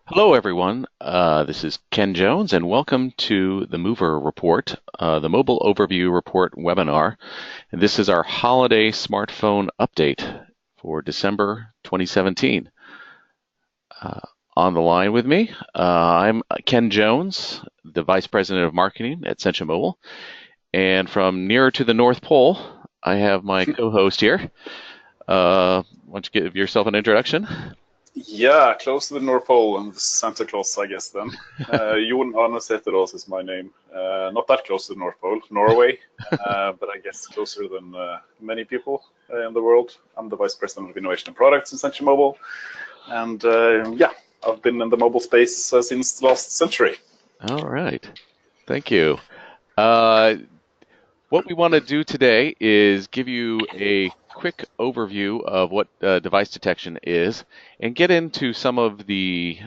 Hello, everyone. This is Ken Jones, and welcome to the Mover Report, the Mobile Overview Report webinar. And this is our holiday smartphone update for December 2017. Uh, on the line with me, I'm Ken Jones, the Vice President of Marketing at ScientiaMobile. And from nearer to the North Pole, I have my co-host here. Why don't you give yourself an introduction? Yeah, close to the North Pole and Santa Claus, I guess then. Jon Arneseterås is my name. Not that close to the North Pole, Norway, but I guess closer than many people in the world. I'm the Vice President of Innovation and Products in ScientiaMobile. And yeah, I've been in the mobile space since the last century. All right. Thank you. Uh, what we want to do today is give you a quick overview of what device detection is and get into some of the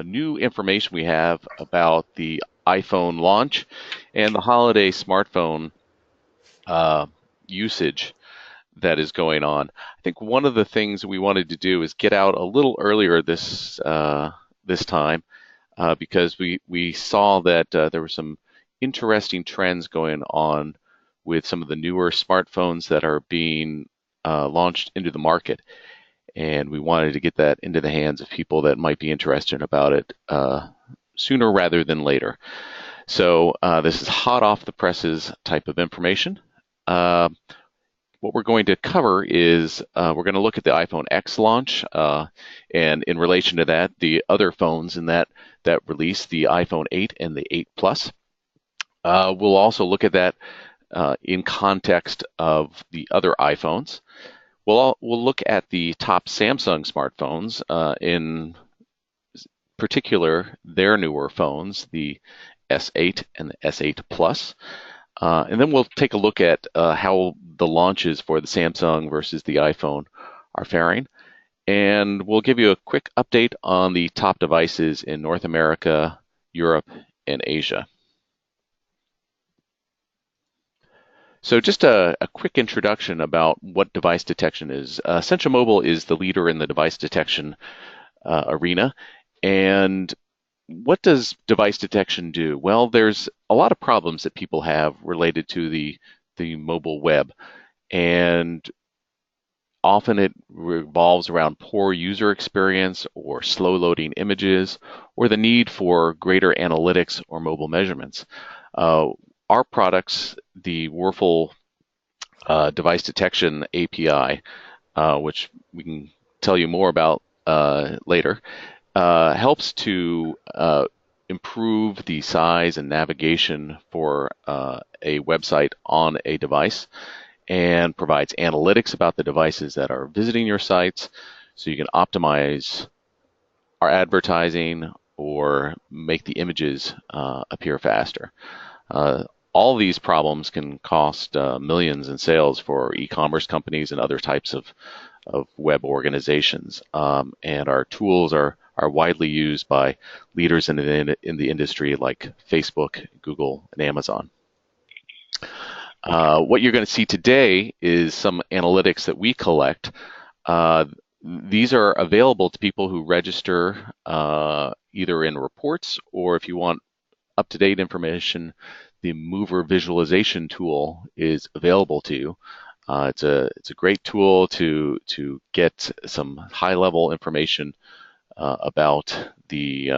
new information we have about the iPhone launch and the holiday smartphone uh, usage that is going on. I think one of the things we wanted to do is get out a little earlier this time because we saw that there were some interesting trends going on with some of the newer smartphones that are being launched into the market, and we wanted to get that into the hands of people that might be interested about it sooner rather than later. So this is hot off the presses type of information. Uh, what we're going to cover is we're going to look at the iPhone X launch, and in relation to that, the other phones in that release, the iPhone 8 and the 8 Plus. We'll also look at that in context of the other iPhones. We'll look at the top Samsung smartphones, in particular their newer phones, the S8 and the S8 Plus. And then we'll take a look at how the launches for the Samsung versus the iPhone are faring. And we'll give you a quick update on the top devices in North America, Europe, and Asia. So just a quick introduction about what device detection is. ScientiaMobile is the leader in the device detection arena. And what does device detection do? Well, there's a lot of problems that people have related to the mobile web. And often it revolves around poor user experience or slow loading images or the need for greater analytics or mobile measurements. Our products, the Whirlpool device detection API, which we can tell you more about later, helps to improve the size and navigation for a website on a device and provides analytics about the devices that are visiting your sites so you can optimize our advertising or make the images appear faster. All these problems can cost millions in sales for e-commerce companies and other types of web organizations. And our tools are widely used by leaders in the industry like Facebook, Google, and Amazon. What you're going to see today is some analytics that we collect. These are available to people who register either in reports, or if you want up-to-date information, the Mover visualization tool is available to you. It's a great tool to get some high-level information about the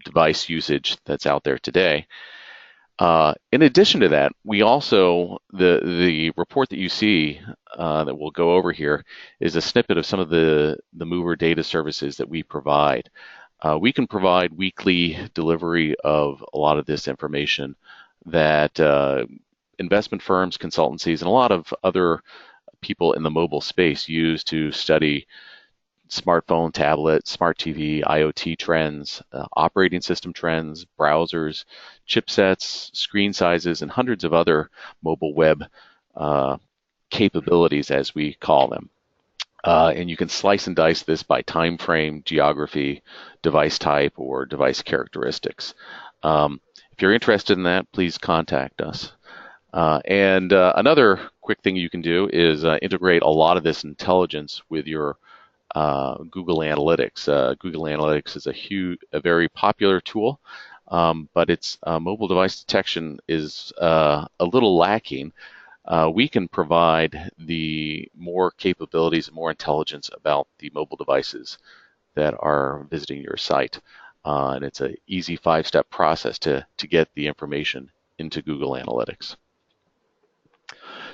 device usage that's out there today. In addition to that, we also, the report that you see that we'll go over here is a snippet of some of the Mover data services that we provide. We can provide weekly delivery of a lot of this information that investment firms, consultancies, and a lot of other people in the mobile space use to study smartphone, tablet, smart TV, IoT trends, operating system trends, browsers, chipsets, screen sizes, and hundreds of other mobile web capabilities, as we call them. And you can slice and dice this by time frame, geography, device type, or device characteristics. If you're interested in that, please contact us. Another quick thing you can do is integrate a lot of this intelligence with your Google Analytics. Google Analytics is a very popular tool, but its mobile device detection is a little lacking. We can provide the more capabilities and more intelligence about the mobile devices that are visiting your site. And it's an easy 5-step process to get the information into Google Analytics.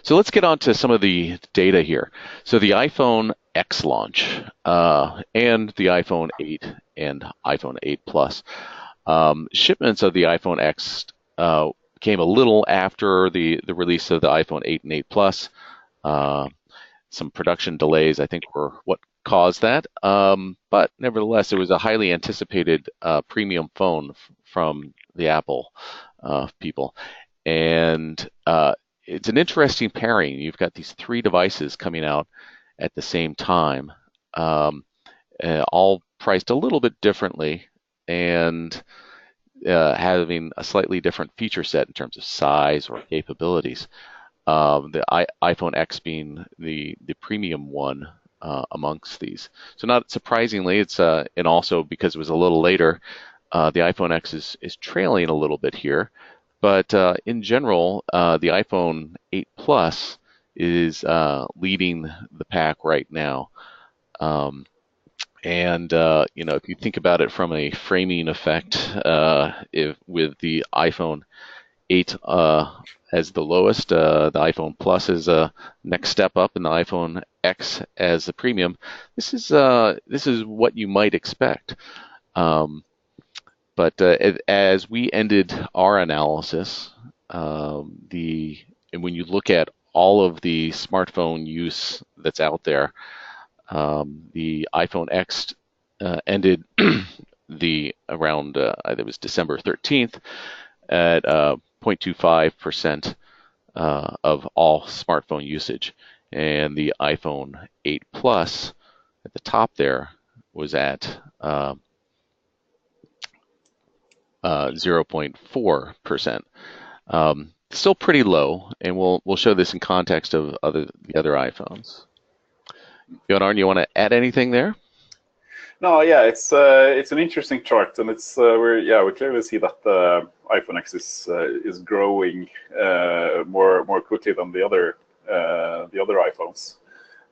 So let's get on to some of the data here. So the iPhone X launch and the iPhone 8 and iPhone 8 Plus. Shipments of the iPhone X came a little after the release of the iPhone 8 and 8 Plus. Uh, some production delays, I think, were what caused that. But nevertheless, it was a highly anticipated premium phone from the Apple people. And it's an interesting pairing. You've got these three devices coming out at the same time, um, all priced a little bit differently and having a slightly different feature set in terms of size or capabilities. The iPhone X being the premium one amongst these. So not surprisingly, it's and also because it was a little later, the iPhone X is trailing a little bit here. But in general, the iPhone 8 Plus is leading the pack right now. Um, and if you think about it from a framing effect, if with the iPhone 8 as the lowest, the iPhone Plus is a next step up, and the iPhone X as the premium. This is what you might expect. Um, but as we ended our analysis, and when you look at all of the smartphone use that's out there, the iPhone X ended the around it was December 13th at 0.25% of all smartphone usage, and the iPhone 8 Plus at the top there was at 0.4%. Still pretty low, and we'll show this in context of the other iPhones. Bjorn, you want to add anything there? No, yeah, it's an interesting chart, and we clearly see that the iPhone X is growing more quickly than the other iPhones.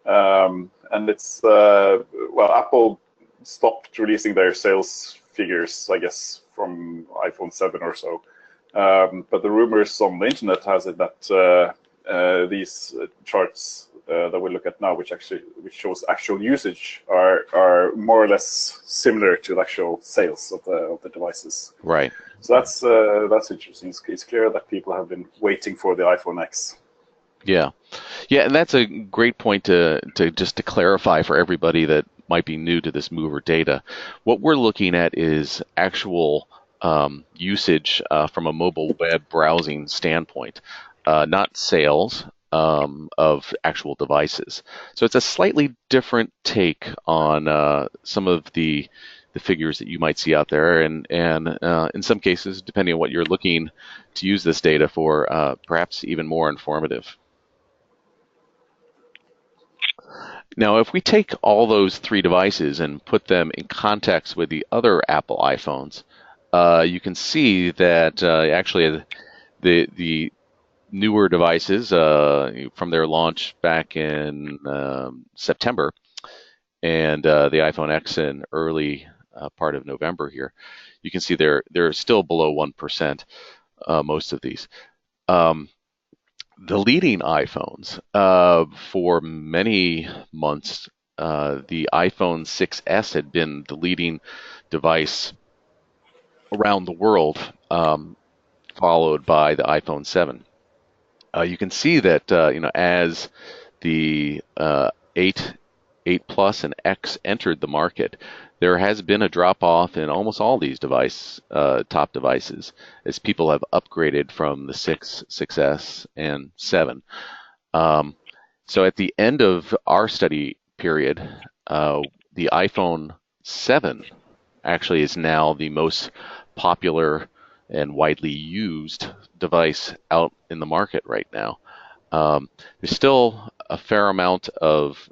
And it's well, Apple stopped releasing their sales figures, I guess, from iPhone 7 or so. But the rumors on the internet has it that these charts that we look at now, which shows actual usage, are more or less similar to the actual sales of the devices. Right. So that's interesting. It's clear that people have been waiting for the iPhone X. Yeah, yeah, and that's a great point to just to clarify for everybody that might be new to this mover data. What we're looking at is actual usage from a mobile web browsing standpoint, not sales of actual devices. So it's a slightly different take on some of the figures that you might see out there, and in some cases, depending on what you're looking to use this data for, perhaps even more informative. Now, if we take all those three devices and put them in context with the other Apple iPhones, you can see that actually the newer devices from their launch back in September and the iPhone X in early part of November here, you can see they're still below 1%, most of these. The leading iPhones for many months, the iPhone 6S had been the leading device around the world, followed by the iPhone 7. You can see that as the 8, 8 Plus, and X entered the market, there has been a drop off in almost all these top devices as people have upgraded from the 6, 6S, and 7. So at the end of our study period, the iPhone 7 actually is now the most popular and widely used device out in the market right now. There's still a fair amount of,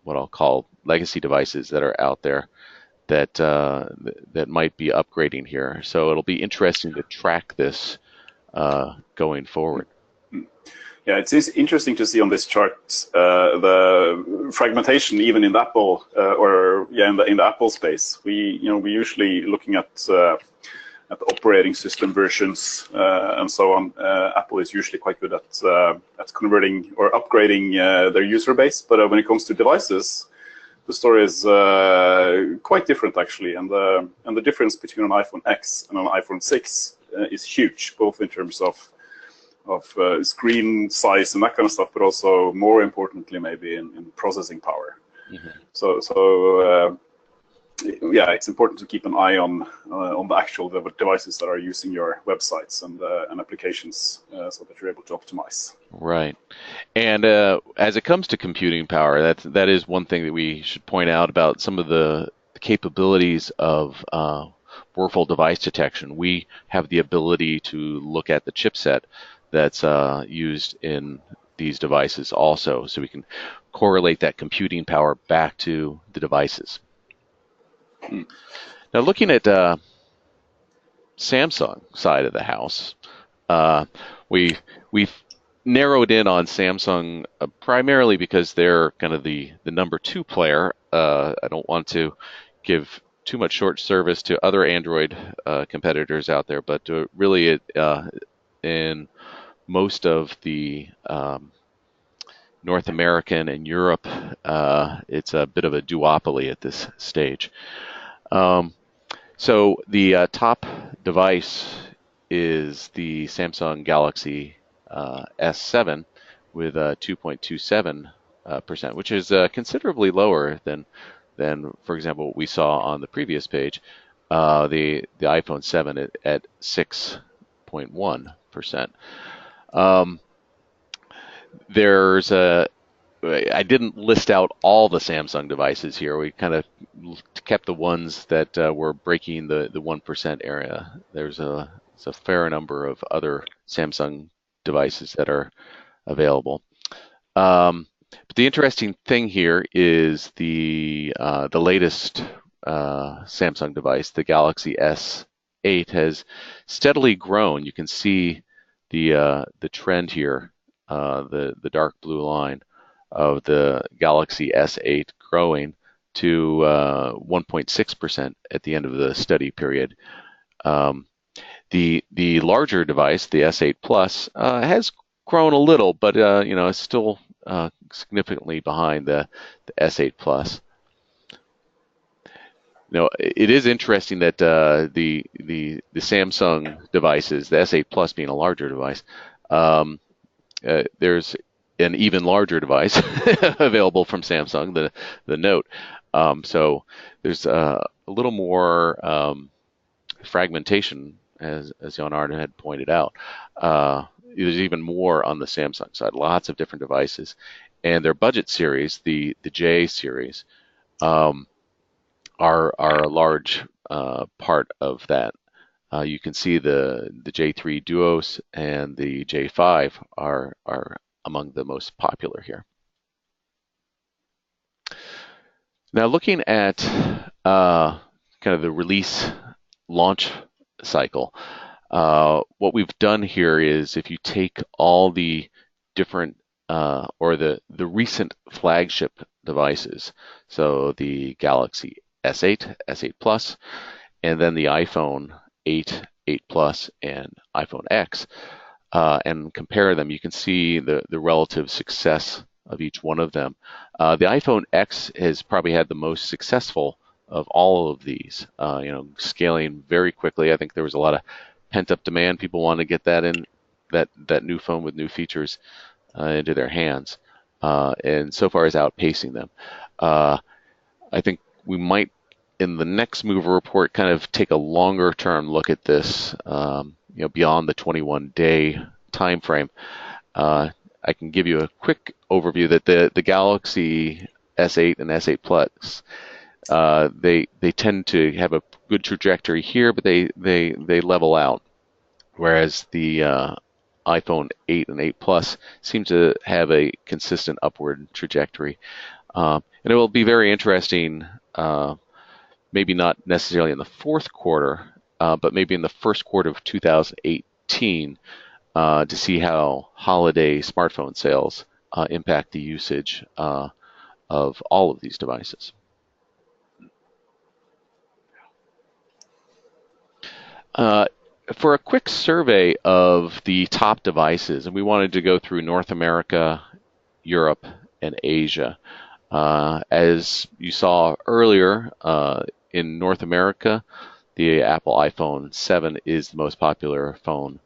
what I'll call legacy devices that are out there that that might be upgrading here. So it'll be interesting to track this going forward. Yeah, it's interesting to see on this chart the fragmentation even in the Apple or yeah in the Apple space. We usually looking at operating system versions and so on. Apple is usually quite good at converting or upgrading their user base, but when it comes to devices, the story is quite different actually, and the difference between an iPhone X and an iPhone 6 is huge, both in terms of screen size and that kind of stuff, but also more importantly maybe in processing power. Mm-hmm. So yeah, it's important to keep an eye on the actual devices that are using your websites and applications so that you're able to optimize. Right. And as it comes to computing power, that is one thing that we should point out about some of the capabilities of Werfel device detection. We have the ability to look at the chipset that's used in these devices also, so we can correlate that computing power back to the devices. Now, looking at Samsung side of the house, uh, we've narrowed in on Samsung primarily because they're kind of the number two player. I don't want to give too much short service to other Android competitors out there, but really in most of the North American and Europe, it's a bit of a duopoly at this stage. Um, so the top device is the Samsung Galaxy S7 with 2.27%, which is considerably lower than, for example, what we saw on the previous page, the iPhone 7 at 6.1%. There's a I didn't list out all the Samsung devices here. We kind of kept the ones that were breaking the 1% area. There's a fair number of other Samsung devices that are available. But the interesting thing here is the latest Samsung device, the Galaxy S8, has steadily grown. You can see the trend here, the dark blue line of the Galaxy S8 growing to 1.6% at the end of the study period. Um, the larger device, the S8 Plus, has grown a little, but it's still significantly behind the S8 Plus. It is interesting that the Samsung devices, the S8 Plus being a larger device, there's an even larger device available from Samsung, the Note. So there's a little more fragmentation, as Jan Arne had pointed out. There's even more on the Samsung side, lots of different devices. And their budget series, the J series, are a large part of that. You can see the J3 Duos and the J5 are among the most popular here. Now, looking at kind of the release launch cycle, what we've done here is if you take all the different or the recent flagship devices, so the Galaxy S8, S8 Plus, and then the iPhone 8, 8 Plus, and iPhone X, and compare them, you can see the relative success of each one of them. The iPhone X has probably had the most successful of all of these, scaling very quickly. I think there was a lot of pent-up demand. People want to get that in that new phone with new features into their hands, and so far is outpacing them. I think we might, in the next mover report, kind of take a longer-term look at this, beyond the 21-day time frame. I can give you a quick overview that the Galaxy S8 and S8 Plus, they tend to have a good trajectory here, but they level out, whereas the iPhone 8 and 8 Plus seem to have a consistent upward trajectory. And it will be very interesting, maybe not necessarily in the fourth quarter, but maybe in the first quarter of 2018, to see how holiday smartphone sales impact the usage of all of these devices. Uh, for a quick survey of the top devices, and we wanted to go through North America, Europe, and Asia. As you saw earlier, in North America, the Apple iPhone 7 is the most popular phone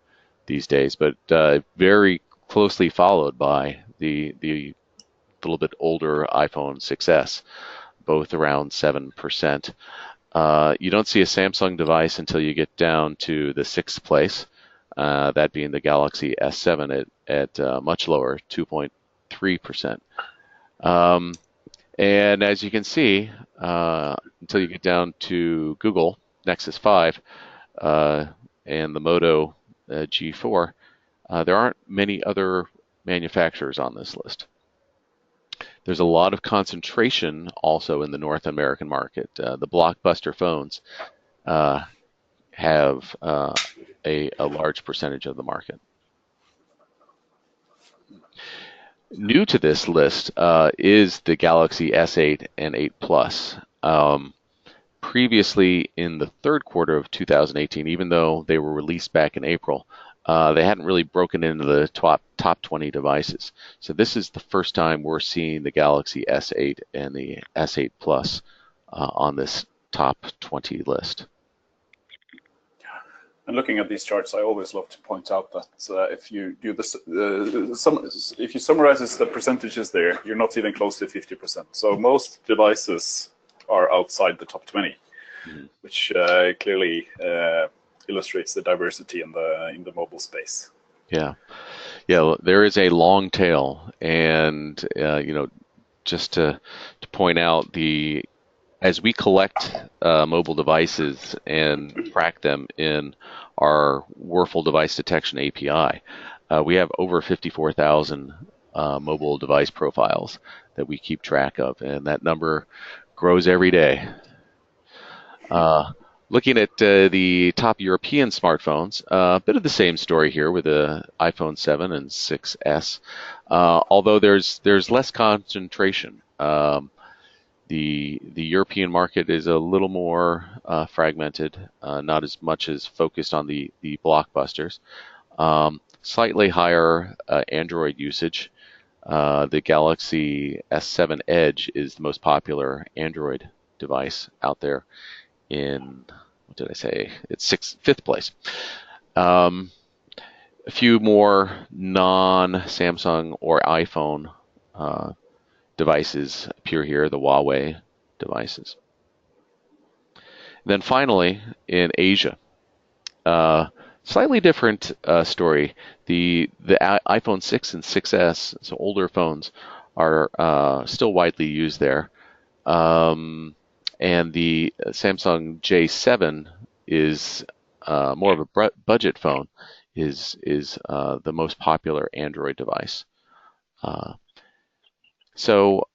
these days, but very closely followed by the little bit older iPhone 6s, both around 7%. You don't see a Samsung device until you get down to the sixth place, that being the Galaxy S7 at much lower, 2.3%. And as you can see, until you get down to Google Nexus 5 and the Moto G4, there aren't many other manufacturers on this list. There's a lot of concentration also in the North American market. The blockbuster phones uh, have a large percentage of the market. New to this list is the Galaxy S8 and 8 Plus. Previously, in the third quarter of 2018, even though they were released back in April, they hadn't really broken into the top 20 devices. So this is the first time we're seeing the Galaxy S8 and the S8 Plus on this top 20 list. And looking at these charts, I always love to point out that if you do this, if you summarize the percentages there, you're not even close to 50%. So most devices are outside the top 20, which clearly illustrates the diversity in the mobile space. Yeah, yeah. There is a long tail, and just to point out as we collect mobile devices and track them in our Wurfel device detection API, we have over 54,000 mobile device profiles that we keep track of, and that number grows every day. Looking at the top European smartphones, a bit of the same story here with the iPhone 7 and 6s, although there's less concentration. The European market is a little more fragmented, not as much as focused on the blockbusters. Slightly higher Android usage. The Galaxy S7 Edge is the most popular Android device out there in, what did I say? It's fifth place. A few more non-Samsung or iPhone devices appear here, the Huawei devices. And then finally, in Asia, slightly different story. The iPhone 6 and 6s, so older phones, are still widely used there. And the Samsung J7 is more of a budget phone, is the most popular Android device. So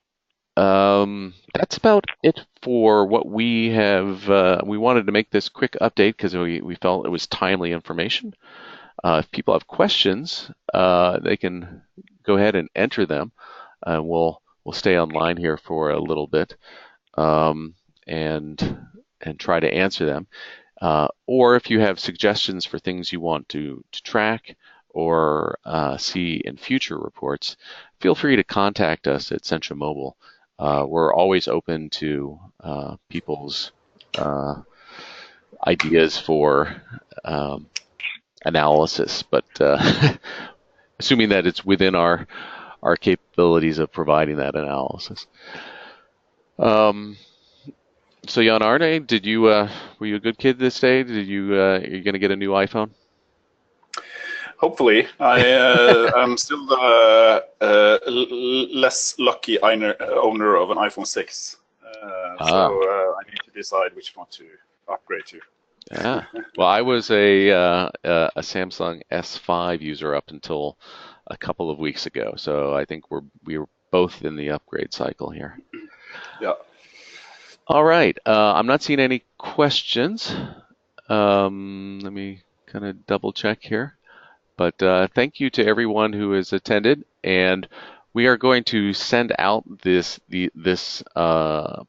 that's about it for what we have. We wanted to make this quick update because we felt it was timely information. If people have questions, they can go ahead and enter them. We'll stay online here for a little bit and try to answer them. Or if you have suggestions for things you want to track or see in future reports, feel free to contact us at ScientiaMobile. We're always open to people's ideas for analysis, but assuming that it's within our capabilities of providing that analysis. So Jan Arne, did you were you a good kid this day? Did you are you going to get a new iPhone? Hopefully, I am still the less lucky owner of an iPhone 6. So I need to decide which one to upgrade to. Yeah. Well, I was a Samsung S5 user up until a couple of weeks ago, so I think we were both in the upgrade cycle here. Yeah. All right. I'm not seeing any questions. Let me kind of double check here. But thank you to everyone who has attended, and we are going to send out this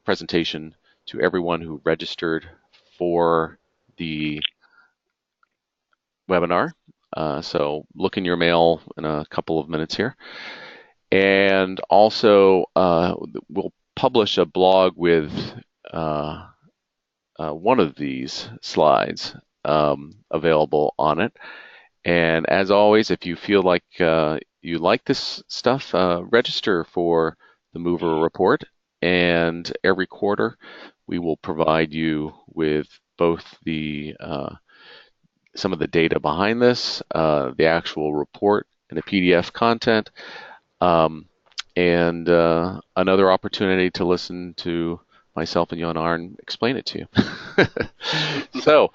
presentation to everyone who registered for the webinar. So look in your mail in a couple of minutes here. And also, we'll publish a blog with uh, one of these slides available on it. And as always, if you feel like you like this stuff, register for the Mover Report. And every quarter, we will provide you with both the some of the data behind this, the actual report, and the PDF content, um, and another opportunity to listen to myself and Jon Arn explain it to you. So,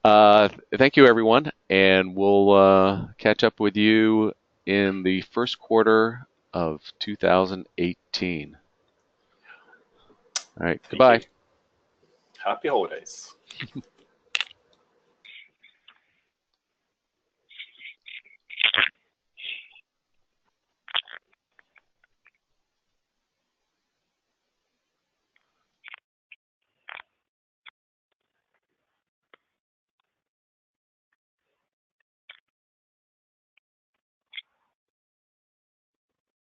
thank you, everyone, and we'll catch up with you in the first quarter of 2018. All right, Thank goodbye. you. Happy holidays.